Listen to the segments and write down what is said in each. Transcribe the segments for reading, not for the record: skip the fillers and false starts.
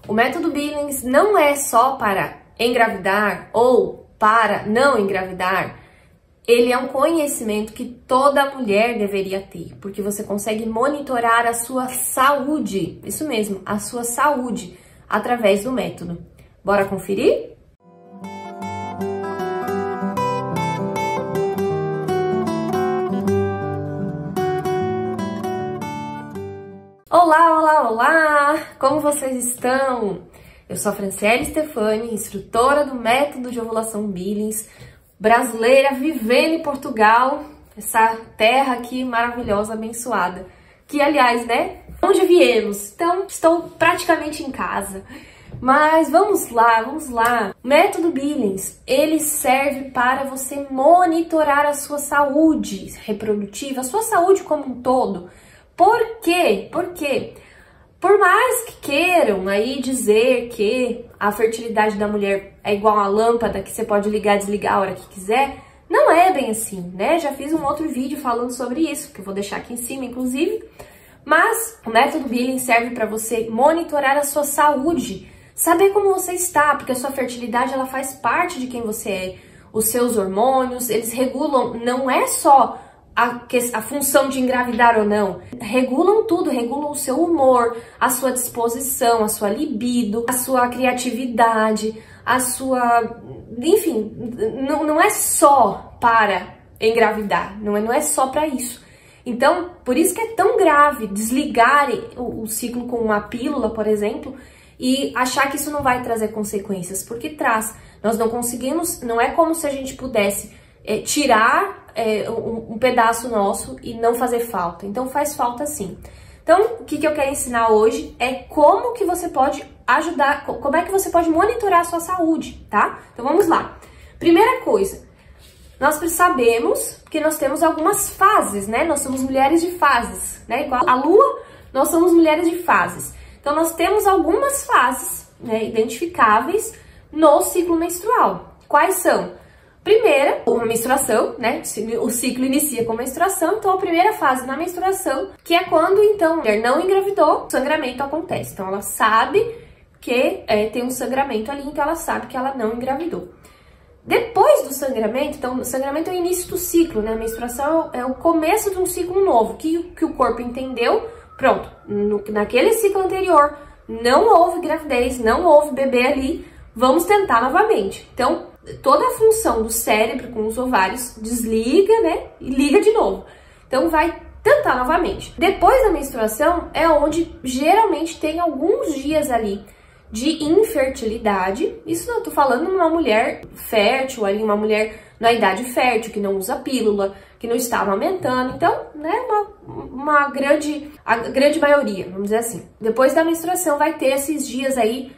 O método Billings não é só para engravidar ou para não engravidar. Ele é um conhecimento que toda mulher deveria ter, porque você consegue monitorar a sua saúde, isso mesmo, a sua saúde, através do método. Bora conferir? Olá, olá, olá! Como vocês estão? Eu sou a Franciele Stefani, instrutora do método de ovulação Billings, brasileira vivendo em Portugal, essa terra aqui maravilhosa, abençoada. Que, aliás, né, onde viemos? Então, estou praticamente em casa. Mas vamos lá, vamos lá. O método Billings, ele serve para você monitorar a sua saúde reprodutiva, a sua saúde como um todo. Por quê? Porque por mais que queiram aí dizer que a fertilidade da mulher é igual a lâmpada que você pode ligar e desligar a hora que quiser, não é bem assim, né? Já fiz um outro vídeo falando sobre isso, que eu vou deixar aqui em cima, inclusive. Mas o método Billings serve para você monitorar a sua saúde, saber como você está, porque a sua fertilidade ela faz parte de quem você é. Os seus hormônios, eles regulam, não é só a função de engravidar ou não, regulam tudo, regulam o seu humor, a sua disposição, a sua libido, a sua criatividade, a sua... Enfim, não é só para engravidar, não é só para isso. Então, por isso que é tão grave desligar o ciclo com uma pílula, por exemplo, e achar que isso não vai trazer consequências, porque traz. Nós não conseguimos, não é como se a gente pudesse tirar um pedaço nosso e não fazer falta. Então faz falta sim. Então o que eu quero ensinar hoje é como que você pode ajudar, como é que você pode monitorar a sua saúde, tá? Então vamos lá. Primeira coisa, nós sabemos que nós temos algumas fases, né? Nós somos mulheres de fases, né? Igual a lua, nós somos mulheres de fases. Então nós temos algumas fases, né, identificáveis no ciclo menstrual. Quais são? Primeira, a menstruação, né? O ciclo inicia com a menstruação, então a primeira fase na menstruação, que é quando então a mulher não engravidou, o sangramento acontece. Então ela sabe que tem um sangramento ali, então ela sabe que ela não engravidou. Depois do sangramento, então o sangramento é o início do ciclo, né? A menstruação é o começo de um ciclo novo, que o corpo entendeu, pronto, naquele ciclo anterior não houve gravidez, não houve bebê ali, vamos tentar novamente. Então, toda a função do cérebro com os ovários desliga, né? E liga de novo. Então, vai tentar novamente. Depois da menstruação é onde geralmente tem alguns dias ali de infertilidade. Isso não tô falando numa mulher fértil, ali uma mulher na idade fértil, que não usa pílula, que não está amamentando. Então, né, a grande maioria, vamos dizer assim. Depois da menstruação vai ter esses dias aí,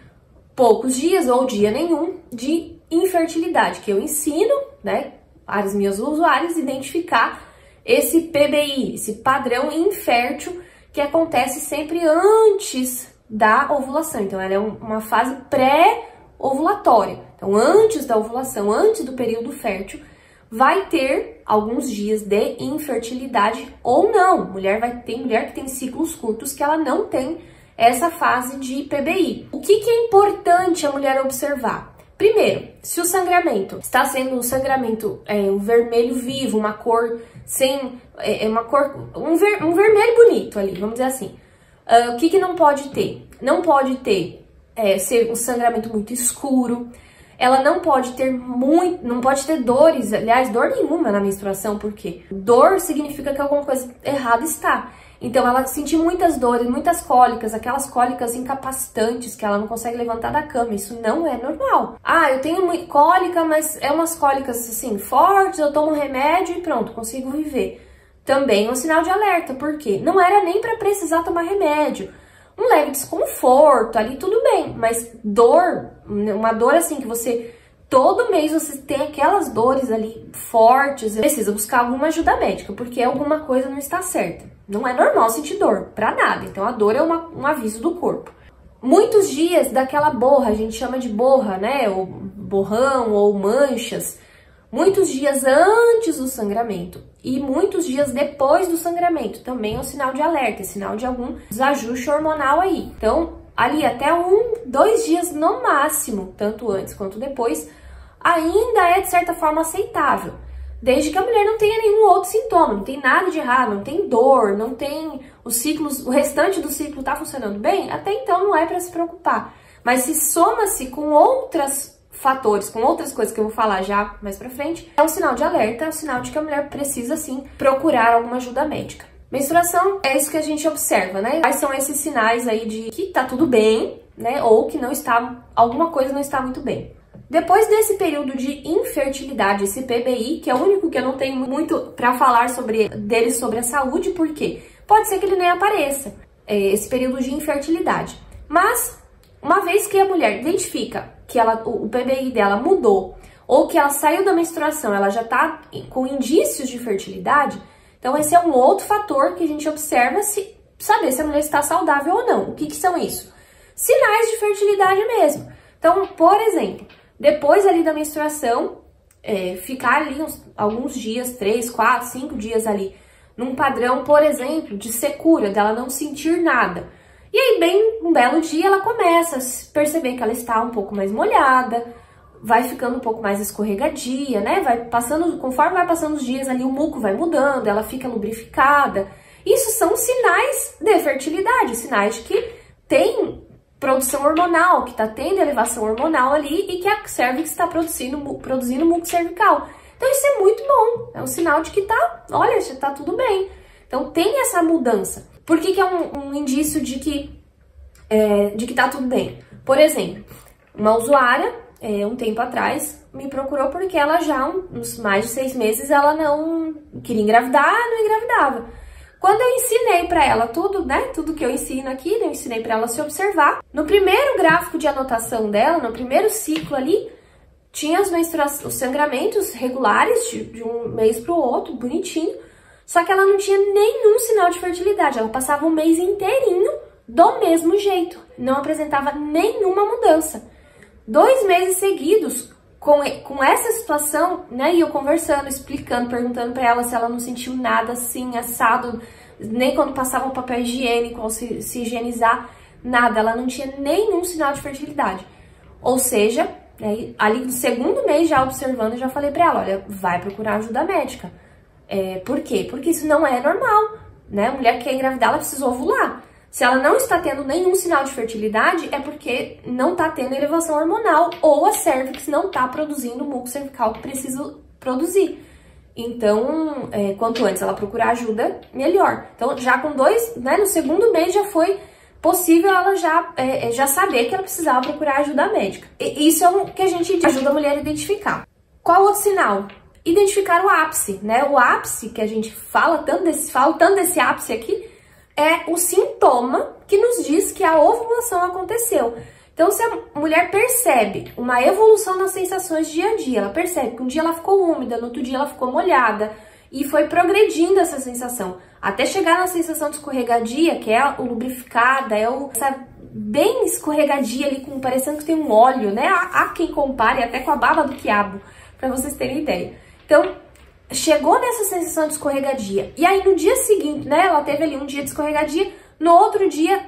poucos dias ou dia nenhum, de infertilidade, que eu ensino, né, para os meus usuários identificar esse PBI, esse padrão infértil que acontece sempre antes da ovulação. Então, ela é uma fase pré-ovulatória. Então, antes da ovulação, antes do período fértil, vai ter alguns dias de infertilidade ou não. Tem mulher que tem ciclos curtos que ela não tem essa fase de PBI. O que é importante a mulher observar? Primeiro, se o sangramento está sendo um sangramento um vermelho vivo, uma cor sem... um vermelho bonito ali, vamos dizer assim. O que não pode ter? Não pode ter ser um sangramento muito escuro. Ela não pode ter dores, aliás, dor nenhuma na menstruação, porque dor significa que alguma coisa errada está. Então, ela sentir muitas dores, muitas cólicas, aquelas cólicas incapacitantes que ela não consegue levantar da cama, isso não é normal. Ah, eu tenho muita cólica, mas é umas cólicas assim fortes, eu tomo remédio e pronto, consigo viver. Também é um sinal de alerta, porque não era nem para precisar tomar remédio. Um leve desconforto ali, tudo bem, mas dor, uma dor assim que você... Todo mês você tem aquelas dores ali fortes, precisa buscar alguma ajuda médica, porque alguma coisa não está certa. Não é normal sentir dor, pra nada. Então a dor é um aviso do corpo. Muitos dias daquela borra, a gente chama de borra, né? Ou borrão, ou manchas. Muitos dias antes do sangramento e muitos dias depois do sangramento. Também é um sinal de alerta, é sinal de algum desajuste hormonal aí. Então, ali até 2 dias no máximo, tanto antes quanto depois, ainda é de certa forma aceitável. Desde que a mulher não tenha nenhum outro sintoma, não tem nada de errado, não tem dor, não tem o restante do ciclo tá funcionando bem, até então não é para se preocupar. Mas se soma-se com outros fatores, com outras coisas que eu vou falar já mais pra frente, é um sinal de alerta, é um sinal de que a mulher precisa sim procurar alguma ajuda médica. Menstruação é isso que a gente observa, né? Quais são esses sinais aí de que tá tudo bem, né? Ou que alguma coisa não está muito bem. Depois desse período de infertilidade, esse PBI, que é o único que eu não tenho muito para falar dele sobre a saúde, porque pode ser que ele nem apareça, esse período de infertilidade. Mas, uma vez que a mulher identifica que o PBI dela mudou, ou que ela saiu da menstruação, ela já tá com indícios de fertilidade, então esse é um outro fator que a gente observa saber se a mulher está saudável ou não. O que são isso? Sinais de fertilidade mesmo. Então, por exemplo, depois ali da menstruação, ficar ali alguns dias, 3, 4, 5 dias ali, num padrão, por exemplo, de secura, dela não sentir nada. E aí, bem um belo dia, ela começa a perceber que ela está um pouco mais molhada, vai ficando um pouco mais escorregadia, né? Conforme vai passando os dias ali, o muco vai mudando, ela fica lubrificada. Isso são sinais de fertilidade, sinais de que tem produção hormonal, que está tendo elevação hormonal ali e que a cervix está produzindo muco cervical. Então isso é muito bom, é um sinal de que olha, já tá tudo bem. Então tem essa mudança. Por que é um indício de que tá tudo bem? Por exemplo, uma usuária, um tempo atrás, me procurou porque ela já, uns mais de 6 meses, ela não queria engravidar, não engravidava. Quando eu ensinei pra ela tudo, né, tudo que eu ensino aqui, eu ensinei pra ela se observar, no primeiro gráfico de anotação dela, no primeiro ciclo ali, tinha os sangramentos regulares de um mês pro outro, bonitinho, só que ela não tinha nenhum sinal de fertilidade, ela passava o mês inteirinho do mesmo jeito, não apresentava nenhuma mudança. 2 meses seguidos com essa situação, né, e eu conversando, explicando, perguntando pra ela se ela não sentiu nada assim, assado, nem quando passava o papel higiênico ou se higienizar, nada, ela não tinha nenhum sinal de fertilidade. Ou seja, né, ali no segundo mês já observando, eu já falei pra ela, olha, vai procurar ajuda médica. Por quê? Porque isso não é normal, né? A mulher que quer engravidar, ela precisa ovular. Se ela não está tendo nenhum sinal de fertilidade, é porque não está tendo elevação hormonal ou a cervix não está produzindo o muco cervical que precisa produzir. Então, quanto antes ela procurar ajuda, melhor. Então, já com 2, né, no segundo mês já foi possível ela já saber que ela precisava procurar ajuda médica. E isso é o que a gente ajuda a mulher a identificar. Qual outro sinal? Identificar o ápice, né? O ápice que a gente fala tanto desse ápice aqui, é o sintoma que nos diz que a ovulação aconteceu. Então, se a mulher percebe uma evolução nas sensações dia a dia, ela percebe que um dia ela ficou úmida, no outro dia ela ficou molhada, e foi progredindo essa sensação, até chegar na sensação de escorregadia, que é o lubrificada, essa bem escorregadia ali, parecendo que tem um óleo, né? Há quem compare até com a baba do quiabo, para vocês terem ideia. Então, chegou nessa sensação de escorregadia, e aí no dia seguinte, né, ela teve ali um dia de escorregadia, no outro dia,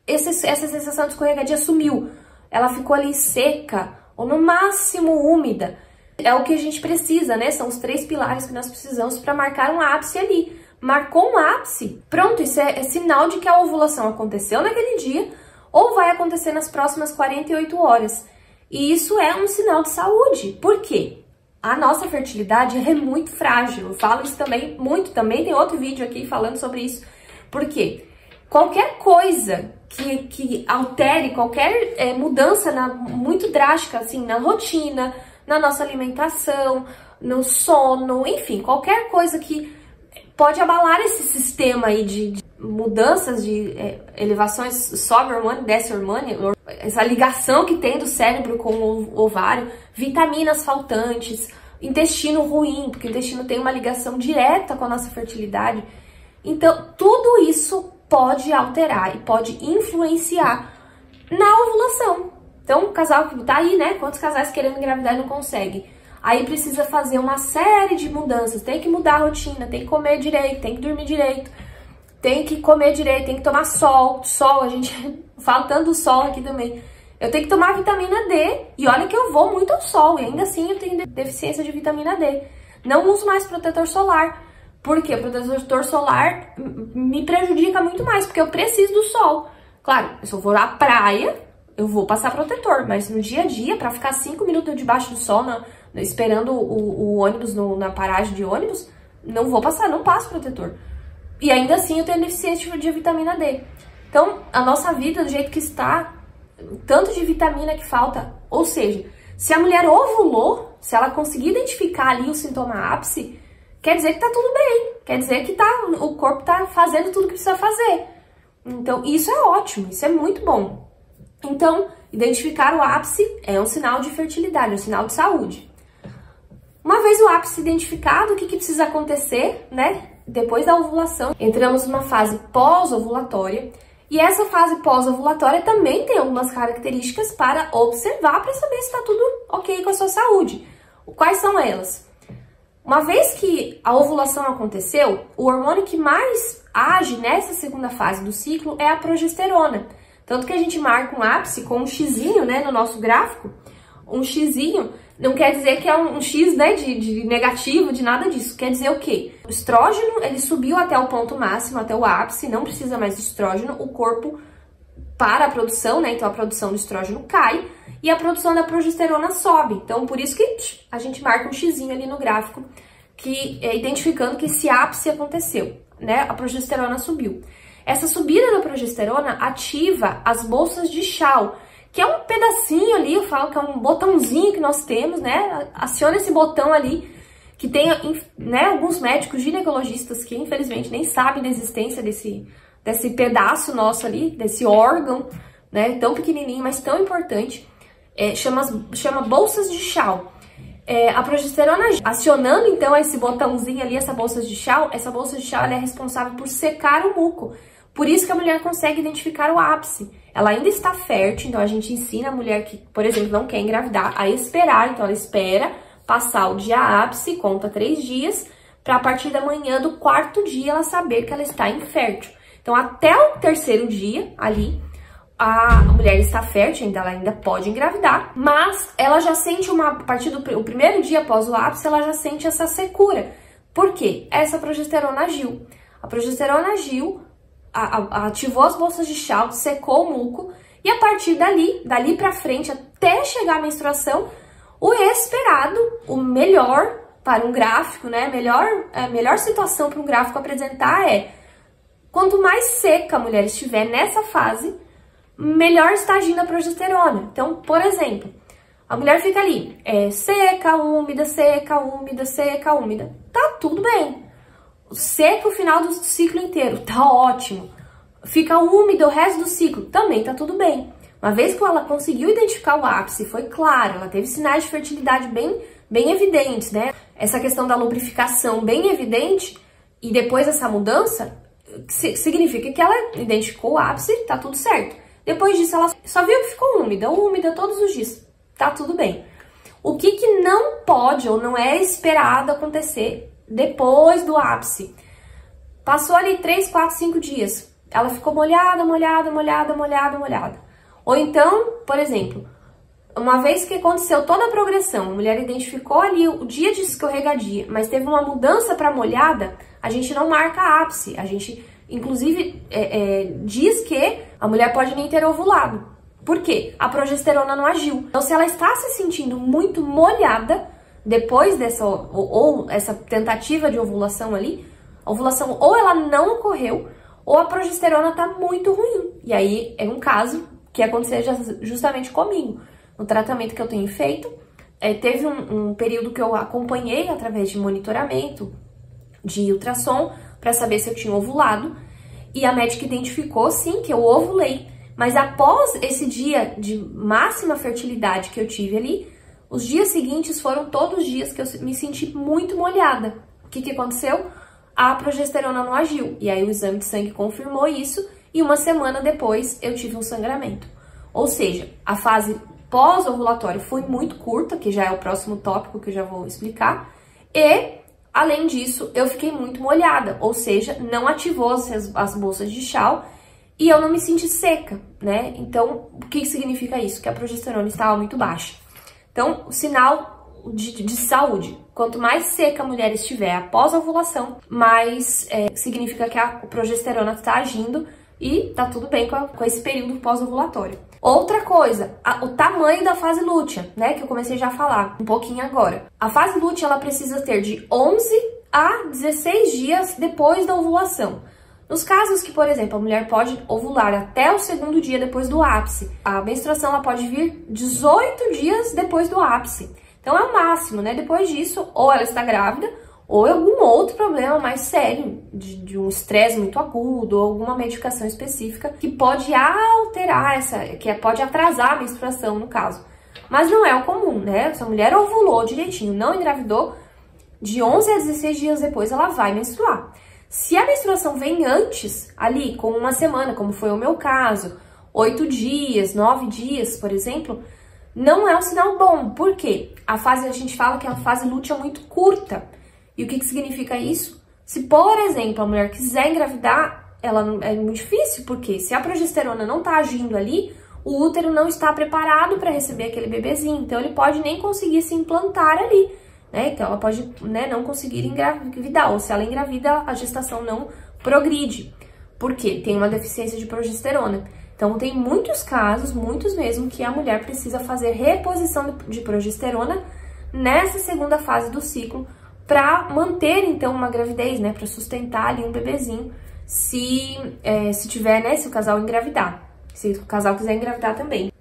essa sensação de escorregadia sumiu. Ela ficou ali seca, ou no máximo úmida. É o que a gente precisa, né? São os 3 pilares que nós precisamos para marcar um ápice ali. Marcou um ápice, pronto, isso é sinal de que a ovulação aconteceu naquele dia, ou vai acontecer nas próximas 48 horas. E isso é um sinal de saúde. Por quê? A nossa fertilidade é muito frágil. Eu falo isso também muito, também tem outro vídeo aqui falando sobre isso. Por quê? Qualquer coisa que altere, qualquer mudança muito drástica, assim, na rotina, na nossa alimentação, no sono, enfim, qualquer coisa que pode abalar esse sistema aí de mudanças, de elevações, sobe hormônio, desce hormônio, essa ligação que tem do cérebro com o ovário, vitaminas faltantes, intestino ruim, porque o intestino tem uma ligação direta com a nossa fertilidade. Então, tudo isso pode alterar e pode influenciar na ovulação. Então, o casal que tá aí, né? Quantos casais querendo engravidar e não conseguem? Aí precisa fazer uma série de mudanças. Tem que mudar a rotina, tem que comer direito, tem que dormir direito, tem que comer direito, tem que tomar sol. Sol, a gente faltando o sol aqui também. Eu tenho que tomar vitamina D, e olha que eu vou muito ao sol, e ainda assim eu tenho deficiência de vitamina D. Não uso mais protetor solar, porque o protetor solar me prejudica muito mais, porque eu preciso do sol. Claro, se eu for à praia, eu vou passar protetor, mas no dia a dia, pra ficar 5 minutos debaixo do sol, esperando o ônibus na paragem de ônibus, não vou passar, não passo protetor. E ainda assim eu tenho deficiência de vitamina D. Então, a nossa vida, do jeito que está, tanto de vitamina que falta, ou seja, se a mulher ovulou, se ela conseguir identificar ali o sintoma ápice, quer dizer que tá tudo bem, quer dizer que o corpo tá fazendo tudo que precisa fazer. Então, isso é ótimo, isso é muito bom. Então, identificar o ápice é um sinal de fertilidade, é um sinal de saúde. Uma vez o ápice identificado, o que precisa acontecer, né? Depois da ovulação, entramos numa fase pós-ovulatória. E essa fase pós-ovulatória também tem algumas características para observar, para saber se está tudo ok com a sua saúde. Quais são elas? Uma vez que a ovulação aconteceu, o hormônio que mais age nessa segunda fase do ciclo é a progesterona. Tanto que a gente marca um ápice com um xizinho, né, no nosso gráfico. Um xizinho não quer dizer que é um X, né, de negativo, de nada disso. Quer dizer o quê? O estrógeno, ele subiu até o ponto máximo, até o ápice, não precisa mais de estrógeno, o corpo para a produção, né, então a produção do estrógeno cai e a produção da progesterona sobe. Então, por isso que a gente marca um xizinho ali no gráfico, que é identificando que esse ápice aconteceu, né, a progesterona subiu. Essa subida da progesterona ativa as bolsas de Shaw, que é um pedacinho ali, eu falo que é um botãozinho que nós temos, né? Aciona esse botão ali, que tem, né, alguns médicos ginecologistas que infelizmente nem sabem da existência desse pedaço nosso ali, desse órgão, né? Tão pequenininho, mas tão importante. Chama bolsas de Shaw. A progesterona acionando então esse botãozinho ali, essa bolsa de Shaw ela é responsável por secar o muco. Por isso que a mulher consegue identificar o ápice. Ela ainda está fértil, então a gente ensina a mulher que, por exemplo, não quer engravidar a esperar. Então ela espera passar o dia ápice, conta 3 dias, para a partir da manhã do 4º dia ela saber que ela está infértil. Então até o 3º dia ali, a mulher está fértil, ela ainda pode engravidar, mas ela já sente a partir do primeiro dia após o ápice, ela já sente essa secura. Por quê? Essa progesterona agiu. A progesterona agiu, ativou as bolsas de Shaw, secou o muco, e a partir dali pra frente, até chegar a menstruação, o esperado, o melhor para um gráfico, né? A melhor situação para um gráfico apresentar é: quanto mais seca a mulher estiver nessa fase, melhor está agindo a progesterona. Então, por exemplo, a mulher fica ali, seca, úmida, seca, úmida, seca, úmida. Tá tudo bem. Seca o final do ciclo inteiro, tá ótimo. Fica úmida o resto do ciclo, também tá tudo bem. Uma vez que ela conseguiu identificar o ápice, foi claro, ela teve sinais de fertilidade bem evidentes, né? Essa questão da lubrificação bem evidente, e depois essa mudança, significa que ela identificou o ápice, tá tudo certo. Depois disso, ela só viu que ficou úmida todos os dias, tá tudo bem. O que não pode ou não é esperado acontecer depois do ápice? Passou ali 3, 4, 5 dias, ela ficou molhada. Ou então, por exemplo, uma vez que aconteceu toda a progressão, a mulher identificou ali o dia de escorregadia, mas teve uma mudança para molhada, a gente não marca ápice. A gente, inclusive, diz que a mulher pode nem ter ovulado. Por quê? A progesterona não agiu. Então, se ela está se sentindo muito molhada, depois dessa ou essa tentativa de ovulação ali, a ovulação ou ela não ocorreu, ou a progesterona está muito ruim. E aí é um caso que aconteceu justamente comigo. No tratamento que eu tenho feito, teve um período que eu acompanhei através de monitoramento de ultrassom para saber se eu tinha ovulado, e a médica identificou sim que eu ovulei. Mas após esse dia de máxima fertilidade que eu tive ali, os dias seguintes foram todos os dias que eu me senti muito molhada. O que aconteceu? A progesterona não agiu. E aí o exame de sangue confirmou isso, e uma semana depois eu tive um sangramento. Ou seja, a fase pós-ovulatória foi muito curta, que já é o próximo tópico que eu já vou explicar. E, além disso, eu fiquei muito molhada. Ou seja, não ativou as bolsas de Shaw. e eu não me senti seca, né? Então, o que significa isso? Que a progesterona estava muito baixa. Então, o sinal de saúde, quanto mais seca a mulher estiver após a ovulação, mais significa que a progesterona está agindo e tá tudo bem com esse período pós-ovulatório. Outra coisa, o tamanho da fase lútea, né, que eu comecei já a falar um pouquinho agora. A fase lútea, ela precisa ter de 11 a 16 dias depois da ovulação. Nos casos que, por exemplo, a mulher pode ovular até o segundo dia depois do ápice, a menstruação ela pode vir 18 dias depois do ápice. Então é o máximo, né? Depois disso, ou ela está grávida, ou algum outro problema mais sério, de um estresse muito agudo, ou alguma medicação específica que pode alterar pode atrasar a menstruação, no caso. Mas não é o comum, né? Se a mulher ovulou direitinho, não engravidou, de 11 a 16 dias depois ela vai menstruar. Se a menstruação vem antes, ali, com uma semana, como foi o meu caso, 8 dias, 9 dias, por exemplo, não é um sinal bom. Por quê? A gente fala que é uma fase lútea muito curta. E o que significa isso? Se, por exemplo, a mulher quiser engravidar, é muito difícil, porque se a progesterona não tá agindo ali, o útero não está preparado para receber aquele bebezinho, então ele pode nem conseguir se implantar ali, né? Então ela pode, né, não conseguir engravidar, ou se ela engravida, a gestação não progride, porque tem uma deficiência de progesterona. Então tem muitos casos, muitos mesmo, que a mulher precisa fazer reposição de progesterona nessa segunda fase do ciclo, para manter, então, uma gravidez, né? Para sustentar ali um bebezinho, se tiver, né? Se o casal engravidar. Se o casal quiser engravidar também.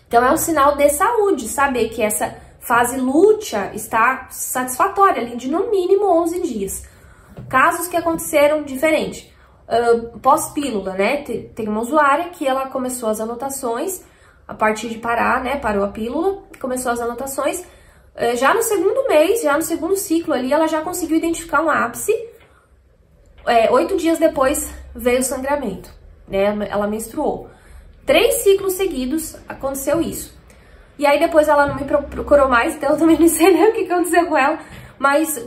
Então, é um sinal de saúde saber que essa fase lútea está satisfatória, ali de no mínimo 11 dias. Casos que aconteceram diferente. Pós-pílula, né? Tem uma usuária que ela começou as anotações, a partir de parar, né? Parou a pílula, começou as anotações. Já no segundo mês, já no segundo ciclo ali, ela já conseguiu identificar um ápice. 8 dias depois veio o sangramento, né? Ela menstruou. 3 ciclos seguidos aconteceu isso. E aí depois ela não me procurou mais, então eu também não sei nem o que aconteceu com ela. Mas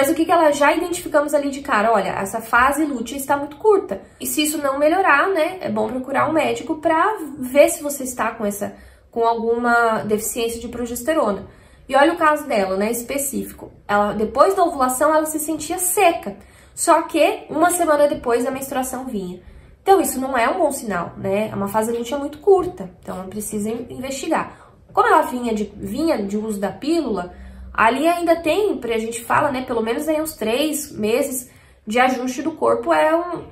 o que ela já identificamos ali de cara? Olha, essa fase lútea está muito curta. E se isso não melhorar, né? É bom procurar um médico para ver se você está com alguma deficiência de progesterona. E olha o caso dela, né, específico. Ela, depois da ovulação, ela se sentia seca. Só que uma semana depois a menstruação vinha. Então isso não é um bom sinal, né? É uma fase lútea muito curta. Então ela precisa investigar. Como ela vinha de uso da pílula, ali ainda tem, a gente fala, né, pelo menos aí uns 3 meses de ajuste do corpo,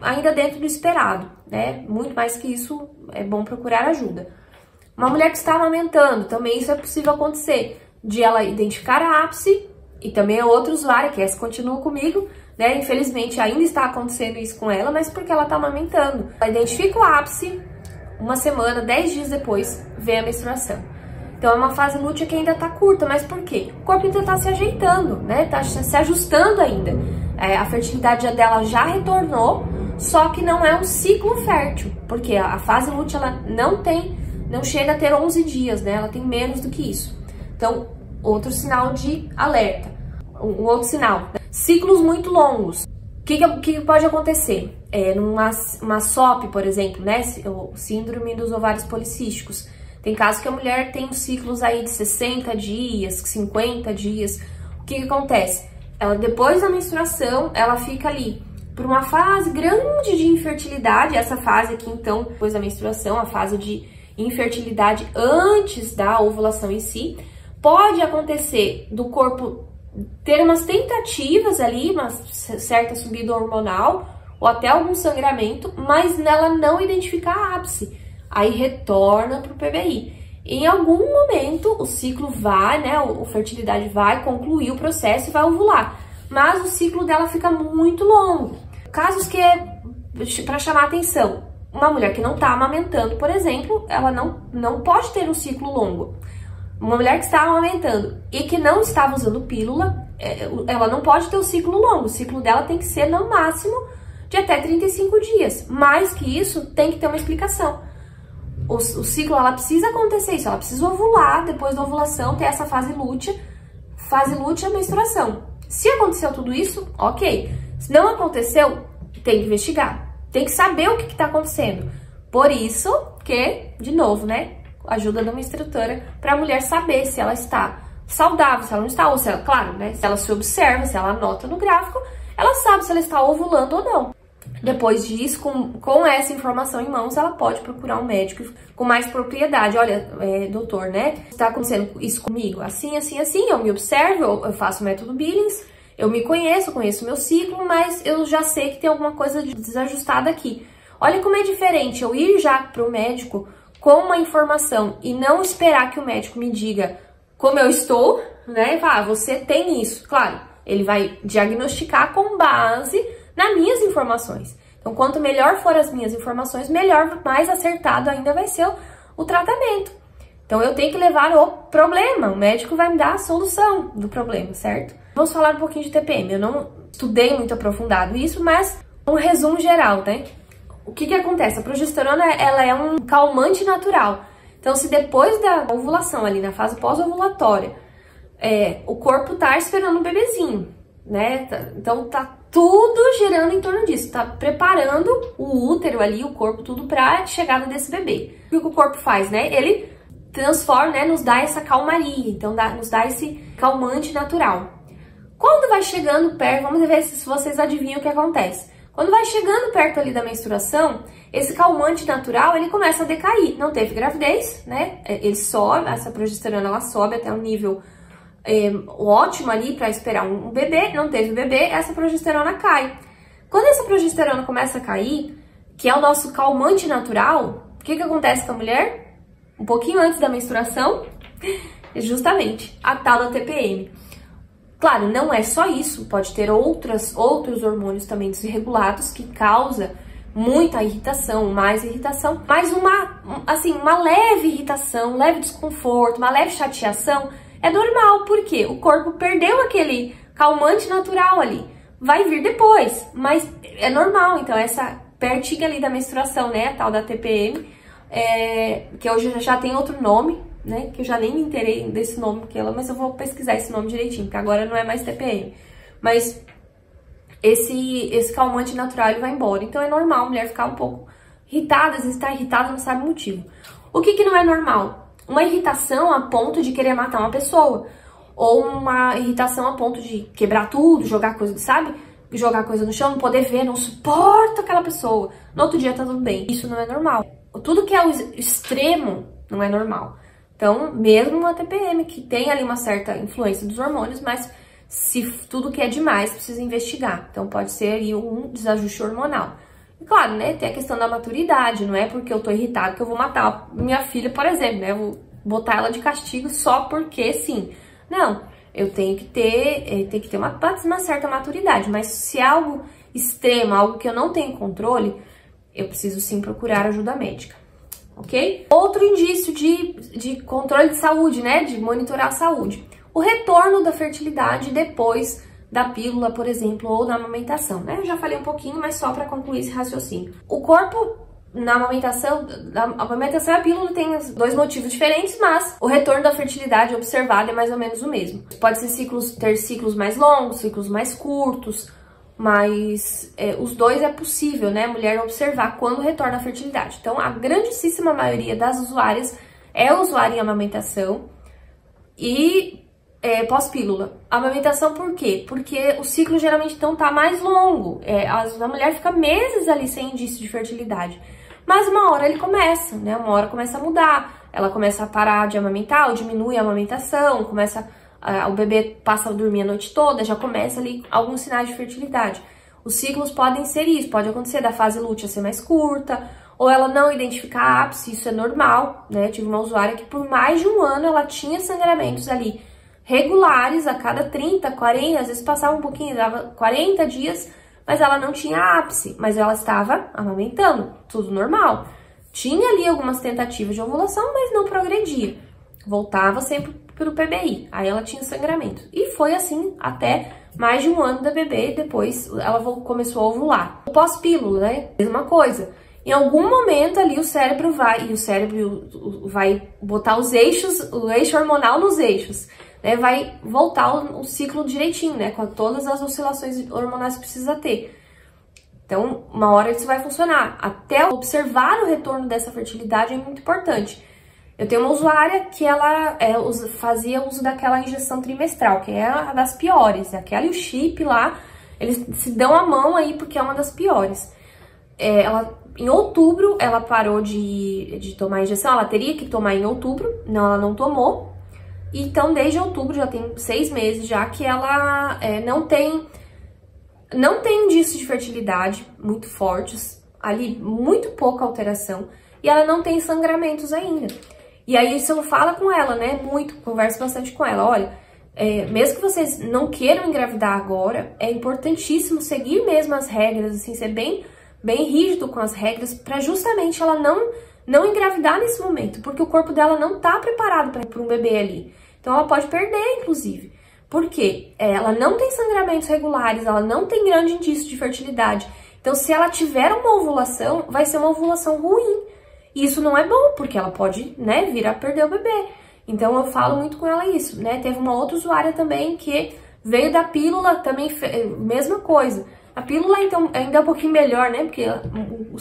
ainda dentro do esperado, né? Muito mais que isso, é bom procurar ajuda. Uma mulher que está amamentando, também isso é possível acontecer. De ela identificar a ápice, e também é outra usuária, que essa continua comigo, né? Infelizmente ainda está acontecendo isso com ela, mas porque ela está amamentando. Ela identifica o ápice, uma semana, 10 dias depois, vem a menstruação. Então é uma fase lútea que ainda está curta, mas por quê? O corpo ainda está se ajeitando, né? Está se ajustando ainda. A fertilidade dela já retornou, só que não é um ciclo fértil, porque a fase lútea ela não chega a ter 11 dias, né? Ela tem menos do que isso. Então, outro sinal de alerta. Um outro sinal. Ciclos muito longos. O que pode acontecer? Numa SOP, por exemplo, né? O síndrome dos ovários policísticos. Tem casos que a mulher tem ciclos aí de 60 dias, 50 dias. O que acontece? Ela, depois da menstruação, ela fica ali por uma fase grande de infertilidade. Essa fase aqui, então, depois da menstruação, a fase de infertilidade antes da ovulação em si. Pode acontecer do corpo ter umas tentativas ali, uma certa subida hormonal, ou até algum sangramento, mas nela não identificar a ápice. Aí retorna para o PBI. Em algum momento o ciclo vai, né, a fertilidade vai concluir o processo e vai ovular. Mas o ciclo dela fica muito longo. Casos que para chamar atenção, uma mulher que não está amamentando, por exemplo, ela não pode ter um ciclo longo. Uma mulher que está amamentando e que não estava usando pílula, ela não pode ter um ciclo longo. O ciclo dela tem que ser no máximo de até 35 dias. Mais que isso, tem que ter uma explicação. O ciclo, ela precisa acontecer isso, ela precisa ovular, depois da ovulação ter essa fase lútea, menstruação. Se aconteceu tudo isso, ok. Se não aconteceu, tem que investigar, tem que saber o que está acontecendo. Por isso que, de novo, né, ajuda de uma instrutora para a mulher saber se ela está saudável, se ela não está, ou se ela, claro, né, se ela se observa, se ela anota no gráfico, ela sabe se ela está ovulando ou não. Depois disso, com essa informação em mãos, ela pode procurar um médico com mais propriedade. Olha, doutor, né, está acontecendo isso comigo, assim, assim, assim, eu me observo, eu faço o método Billings, eu me conheço o meu ciclo, mas eu já sei que tem alguma coisa desajustada aqui. Olha como é diferente eu ir já para o médico com uma informação e não esperar que o médico me diga como eu estou, né? Você tem isso. Claro, ele vai diagnosticar com base nas minhas informações. Então, quanto melhor for as minhas informações, melhor, mais acertado ainda vai ser o tratamento. Então, eu tenho que levar o problema. O médico vai me dar a solução do problema, certo? Vamos falar um pouquinho de TPM. Eu não estudei muito aprofundado isso, mas um resumo geral, né? O que acontece? A progesterona, ela é um calmante natural. Então, se depois da ovulação, ali na fase pós-ovulatória, o corpo tá esperando um bebezinho, né? Então, tá tudo girando em torno disso. Tá preparando o útero ali, o corpo, tudo pra chegada desse bebê. O que o corpo faz, né? Ele transforma, né? Nos dá essa calmaria. Então, nos dá esse calmante natural. Quando vai chegando perto, vamos ver se vocês adivinham o que acontece. Quando vai chegando perto ali da menstruação, esse calmante natural, ele começa a decair. Não teve gravidez, né? Ele sobe, essa progesterona, ela sobe até um nível ótimo ali para esperar um bebê. Não teve bebê, essa progesterona cai. Quando essa progesterona começa a cair, que é o nosso calmante natural, o que acontece com a mulher? Um pouquinho antes da menstruação, justamente, a tal da TPM. Claro, não é só isso, pode ter outros hormônios também desregulados que causa muita irritação, mais irritação, mas uma leve irritação, um leve desconforto, uma leve chateação é normal, porque o corpo perdeu aquele calmante natural ali, vai vir depois, mas é normal. Então essa pertinho ali da menstruação, né, a tal da TPM, que hoje já tem outro nome, né, que eu já nem me inteirei desse nome, mas eu vou pesquisar esse nome direitinho, porque agora não é mais TPM. Mas esse calmante natural, ele vai embora. Então é normal a mulher ficar um pouco irritada, às vezes tá irritada, não sabe o motivo. O que não é normal? Uma irritação a ponto de querer matar uma pessoa. Ou uma irritação a ponto de quebrar tudo, jogar coisa, sabe? Jogar coisa no chão, não poder ver, não suporta aquela pessoa. No outro dia tá tudo bem. Isso não é normal. Tudo que é o extremo não é normal. Então, mesmo uma TPM, que tem ali uma certa influência dos hormônios, mas se tudo que é demais, precisa investigar. Então, pode ser aí um desajuste hormonal. E claro, né, tem a questão da maturidade, não é porque eu tô irritado que eu vou matar minha filha, por exemplo, né? Eu vou botar ela de castigo só porque sim. Não, eu tenho que ter uma certa maturidade, mas se é algo extremo, algo que eu não tenho controle, eu preciso sim procurar ajuda médica. Ok? Outro indício de controle de saúde, né? De monitorar a saúde. O retorno da fertilidade depois da pílula, por exemplo, ou da amamentação, né? Eu já falei um pouquinho, mas só para concluir esse raciocínio. O corpo, na amamentação, e a pílula tem dois motivos diferentes, mas o retorno da fertilidade observado é mais ou menos o mesmo. Pode ser ter ciclos mais longos, ciclos mais curtos, mas os dois é possível, né, a mulher observar quando retorna a fertilidade. Então, a grandíssima maioria das usuárias é usuária em amamentação e pós-pílula. Amamentação por quê? Porque o ciclo geralmente então tá mais longo. A mulher fica meses ali sem indício de fertilidade. Mas uma hora ele começa, né, uma hora começa a mudar. Ela começa a parar de amamentar, ou diminui a amamentação, o bebê passa a dormir a noite toda, já começa ali alguns sinais de fertilidade. Os ciclos podem ser isso, pode acontecer da fase lútea ser mais curta, ou ela não identificar ápice, isso é normal, né? Eu tive uma usuária que por mais de um ano ela tinha sangramentos ali regulares a cada 30, 40, às vezes passava um pouquinho, dava 40 dias, mas ela não tinha ápice, mas ela estava amamentando, tudo normal. Tinha ali algumas tentativas de ovulação, mas não progredia. Voltava sempre pro PBI, aí ela tinha sangramento. E foi assim até mais de um ano da bebê, depois ela começou a ovular. O pós-pílula, né? Mesma coisa. Em algum momento ali o cérebro vai botar o eixo hormonal nos eixos, né? Vai voltar o ciclo direitinho, né? Com todas as oscilações hormonais que precisa ter. Então, uma hora isso vai funcionar. Até observar o retorno dessa fertilidade é muito importante. Eu tenho uma usuária que ela fazia uso daquela injeção trimestral, que é a das piores. Aquela e o chip lá, eles se dão a mão aí porque é uma das piores. Em outubro, ela parou de tomar a injeção, ela teria que tomar em outubro, não, ela não tomou. Então, desde outubro, já tem 6 meses já que ela não tem indícios de fertilidade muito fortes, ali muito pouca alteração, e ela não tem sangramentos ainda. E aí isso eu falo com ela, né, converso bastante com ela, olha, mesmo que vocês não queiram engravidar agora, é importantíssimo seguir mesmo as regras, assim, ser bem rígido com as regras, para justamente ela não engravidar nesse momento, porque o corpo dela não tá preparado para um bebê ali. Então ela pode perder, inclusive. Porque ela não tem sangramentos regulares, ela não tem grande indício de fertilidade. Então, se ela tiver uma ovulação, vai ser uma ovulação ruim. E isso não é bom, porque ela pode, né, vir a perder o bebê. Então, eu falo muito com ela isso, né? Teve uma outra usuária também que veio da pílula, também mesma coisa. A pílula, então, ainda é um pouquinho melhor, né? Porque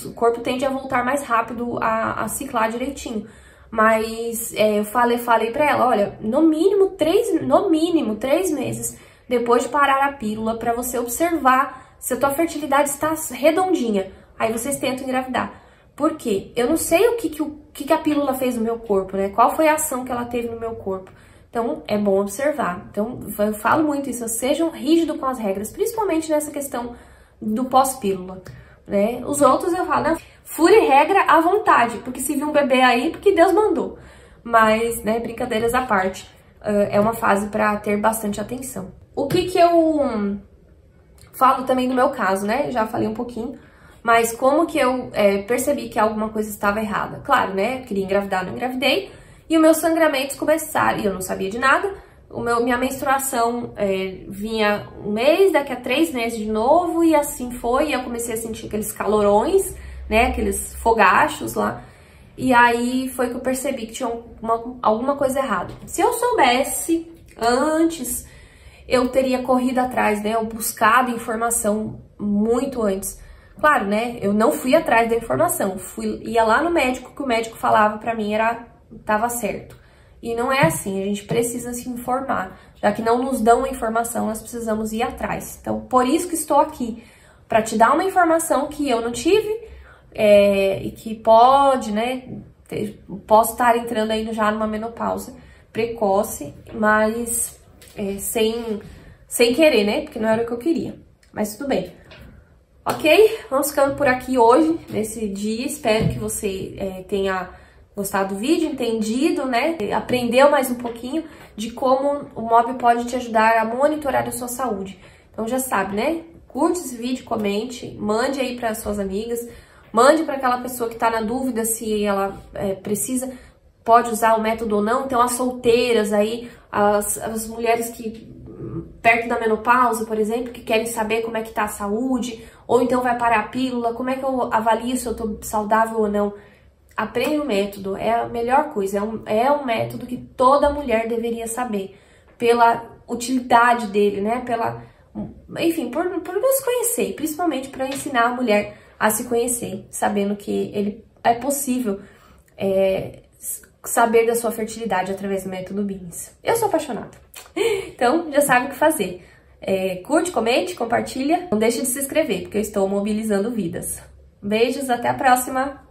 o corpo tende a voltar mais rápido a ciclar direitinho. Mas eu falei pra ela, olha, no mínimo 3 meses depois de parar a pílula, pra você observar se a tua fertilidade está redondinha. Aí vocês tentam engravidar. Por quê? Eu não sei o que a pílula fez no meu corpo, né? Qual foi a ação que ela teve no meu corpo. Então, é bom observar. Então, eu falo muito isso, sejam rígidos com as regras, principalmente nessa questão do pós-pílula, né? Os outros eu falo, né? Fure regra à vontade, porque se viu um bebê aí, porque Deus mandou. Mas, né, brincadeiras à parte, é uma fase para ter bastante atenção. O que eu falo também no meu caso, né? Já falei um pouquinho, mas como que eu percebi que alguma coisa estava errada? Claro, né? Queria engravidar, não engravidei. E os meus sangramentos começaram, e eu não sabia de nada. Minha menstruação vinha um mês, daqui a 3 meses de novo, e assim foi. E eu comecei a sentir aqueles calorões, né, aqueles fogachos lá. E aí foi que eu percebi que tinha alguma coisa errada. Se eu soubesse antes, eu teria corrido atrás, né, eu buscado informação muito antes. Claro, né, eu não fui atrás da informação, ia lá no médico, que o médico falava pra mim tava certo. E não é assim, a gente precisa se informar. Já que não nos dão a informação, nós precisamos ir atrás. Então, por isso que estou aqui, para te dar uma informação que eu não tive e que pode, né, posso estar entrando aí já numa menopausa precoce, mas sem querer, né, porque não era o que eu queria. Mas tudo bem. Ok? Vamos ficando por aqui hoje, nesse dia. Espero que você tenha gostado do vídeo, entendido, né? Aprendeu mais um pouquinho de como o MOB pode te ajudar a monitorar a sua saúde. Então já sabe, né? Curte esse vídeo, comente, mande aí para suas amigas, mande para aquela pessoa que tá na dúvida se ela pode usar o método ou não. Então as solteiras aí, as mulheres que perto da menopausa, por exemplo, que querem saber como é que tá a saúde, ou então vai parar a pílula, como é que eu avalio se eu tô saudável ou não. Aprenda o método, é a melhor coisa, é um método que toda mulher deveria saber, pela utilidade dele, né, enfim, por nos conhecer, principalmente para ensinar a mulher a se conhecer, sabendo que é possível saber da sua fertilidade através do método Billings. Eu sou apaixonada, então já sabe o que fazer. Curte, comente, compartilha, não deixe de se inscrever, porque eu estou mobilizando vidas. Beijos, até a próxima!